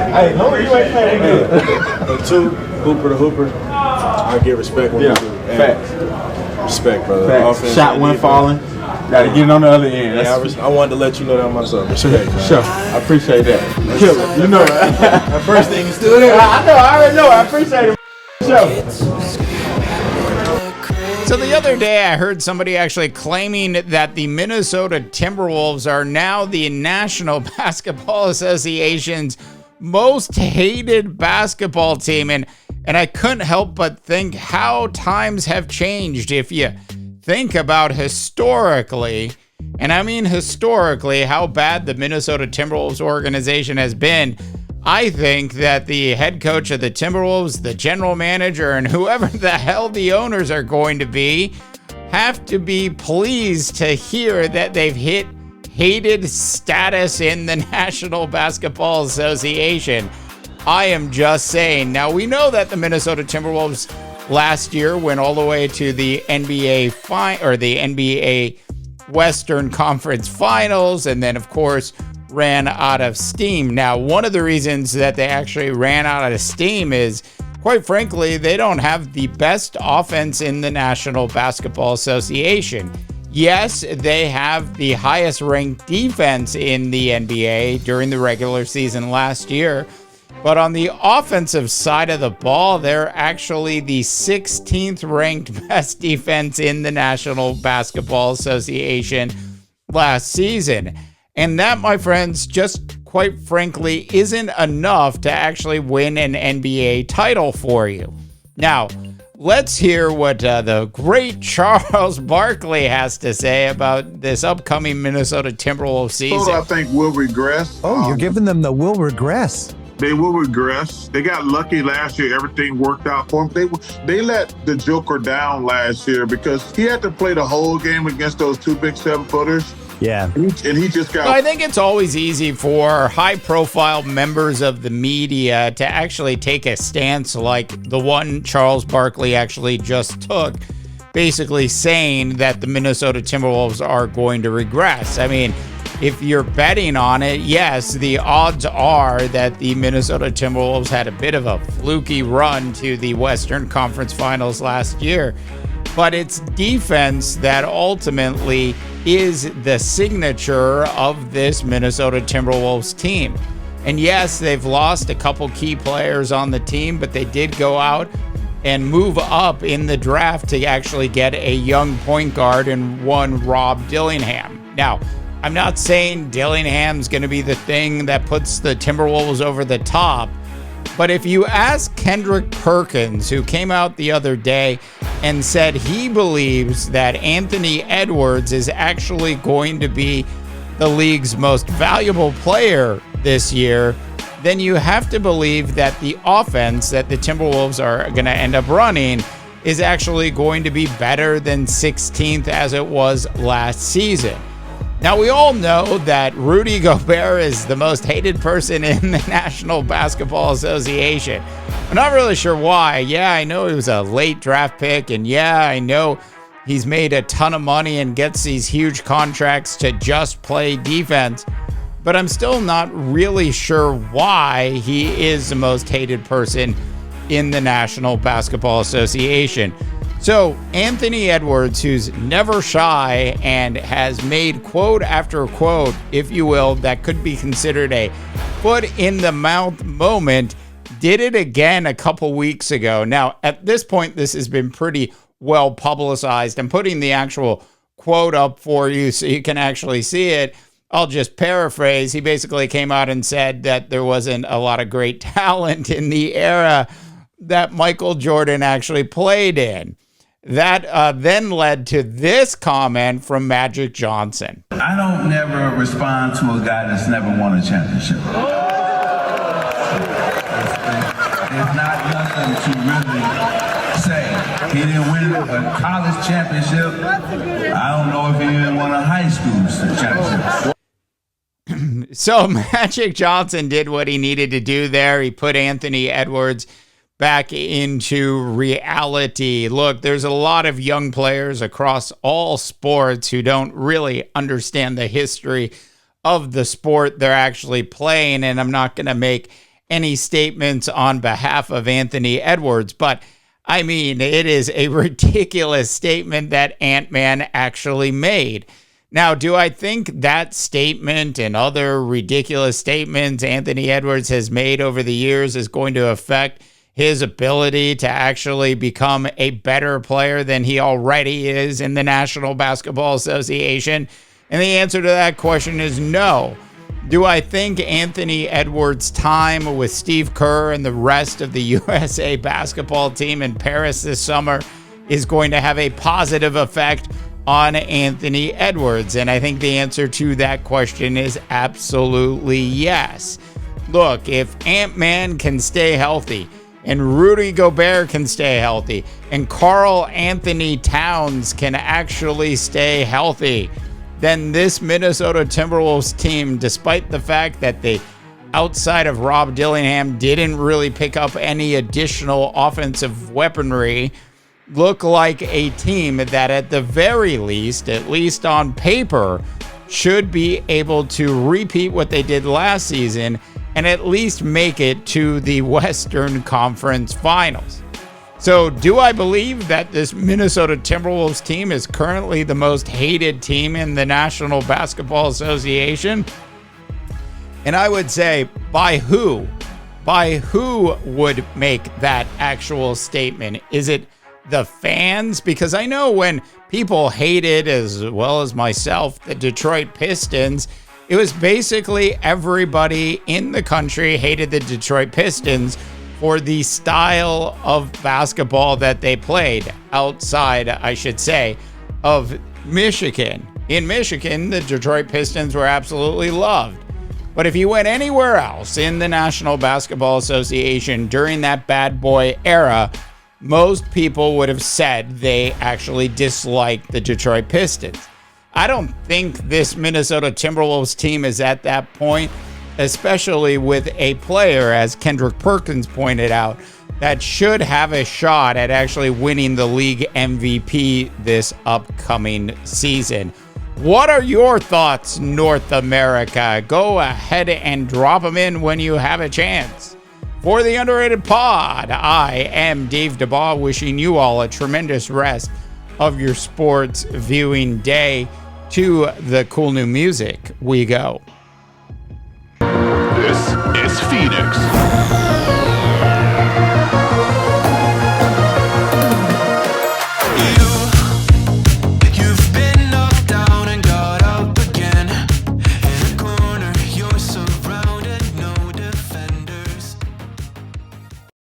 Hey, no, you ain't playing good. But two, Hooper to Hooper, I give respect when you do. Facts. Respect, brother. Facts. Shot one falling. Got to get it on the other end. I wanted to let you know that myself. Respect, man. Sure. I appreciate that. Killer. You know that. The first thing you stood there. I know. I already know. I appreciate it. Sure. So the other day I heard somebody actually claiming that the Minnesota Timberwolves are now the National Basketball Association's most hated basketball team. And I couldn't help but think how times have changed if you think about historically, and I mean historically, how bad the Minnesota Timberwolves organization has been. I think that the head coach of the Timberwolves, the general manager, and whoever the hell the owners are going to be have to be pleased to hear that they've hit hated status in the National Basketball Association. I am just saying. Now, we know that the Minnesota Timberwolves last year went all the way to the NBA Western Conference Finals, and then, of course, ran out of steam. Now, one of the reasons that they actually ran out of steam is, quite frankly, they don't have the best offense in the National Basketball Association. Yes, they have the highest ranked defense in the NBA during the regular season last year, but on the offensive side of the ball, they're actually the 16th ranked best defense in the National Basketball Association last season. And that, my friends, just quite frankly, isn't enough to actually win an NBA title for you. Now, let's hear what the great Charles Barkley has to say about this upcoming Minnesota Timberwolves season. So I think will regress. Oh, you're giving them the will regress. They will regress. They got lucky last year. Everything worked out for them. They let the Joker down last year because he had to play the whole game against those two big 7-footers. Yeah. And he just got... So I think it's always easy for high-profile members of the media to actually take a stance like the one Charles Barkley actually just took, basically saying that the Minnesota Timberwolves are going to regress. I mean, if you're betting on it, yes, the odds are that the Minnesota Timberwolves had a bit of a fluky run to the Western Conference Finals last year. But it's defense that ultimately is the signature of this Minnesota Timberwolves team. And yes, they've lost a couple key players on the team, but they did go out and move up in the draft to actually get a young point guard in one Rob Dillingham. Now, I'm not saying Dillingham's going to be the thing that puts the Timberwolves over the top, but if you ask Kendrick Perkins, who came out the other day and said he believes that Anthony Edwards is actually going to be the league's most valuable player this year, then you have to believe that the offense that the Timberwolves are going to end up running is actually going to be better than 16th as it was last season. Now, we all know that Rudy Gobert is the most hated person in the National Basketball Association. I'm not really sure why. Yeah, I know he was a late draft pick, and yeah, I know he's made a ton of money and gets these huge contracts to just play defense, but I'm still not really sure why he is the most hated person in the National Basketball Association. So Anthony Edwards, who's never shy and has made quote after quote, if you will, that could be considered a foot in the mouth moment, did it again a couple weeks ago. Now, at this point, this has been pretty well publicized. I'm putting the actual quote up for you so you can actually see it. I'll just paraphrase. He basically came out and said that there wasn't a lot of great talent in the era that Michael Jordan actually played in. That then led to this comment from Magic Johnson. I don't never respond to a guy that's never won a championship. There's not nothing to really say. He didn't win a college championship. I don't know if he even won a high school championship. So Magic Johnson did what he needed to do there. He put Anthony Edwards back into reality. Look, there's a lot of young players across all sports who don't really understand the history of the sport they're actually playing, and I'm not going to make any statements on behalf of Anthony Edwards, but I mean, it is a ridiculous statement that Ant-Man actually made. Now, do I think that statement and other ridiculous statements Anthony Edwards has made over the years is going to affect his ability to actually become a better player than he already is in the National Basketball Association? And the answer to that question is no. Do I think Anthony Edwards' time with Steve Kerr and the rest of the USA basketball team in Paris this summer is going to have a positive effect on Anthony Edwards? And I think the answer to that question is absolutely yes. Look, if Ant-Man can stay healthy, and Rudy Gobert can stay healthy, and Karl Anthony Towns can actually stay healthy, then this Minnesota Timberwolves team, despite the fact that they, outside of Rob Dillingham, didn't really pick up any additional offensive weaponry, look like a team that at the very least, at least on paper, should be able to repeat what they did last season and at least make it to the Western Conference Finals. So do I believe that this Minnesota Timberwolves team is currently the most hated team in the National Basketball Association? And I would say, by who? By who would make that actual statement? Is it the fans? Because I know when people hated, as well as myself, the Detroit Pistons, it was basically everybody in the country hated the Detroit Pistons for the style of basketball that they played outside, I should say, of Michigan. In Michigan, the Detroit Pistons were absolutely loved. But if you went anywhere else in the National Basketball Association during that bad boy era, most people would have said they actually disliked the Detroit Pistons. I don't think this Minnesota Timberwolves team is at that point, especially with a player, as Kendrick Perkins pointed out, that should have a shot at actually winning the league MVP this upcoming season. What are your thoughts, North America? Go ahead and drop them in when you have a chance. For the Underrated Pod, I am Dave DeBaugh, wishing you all a tremendous rest of your sports viewing day. To the cool new music we go. This is Phoenix.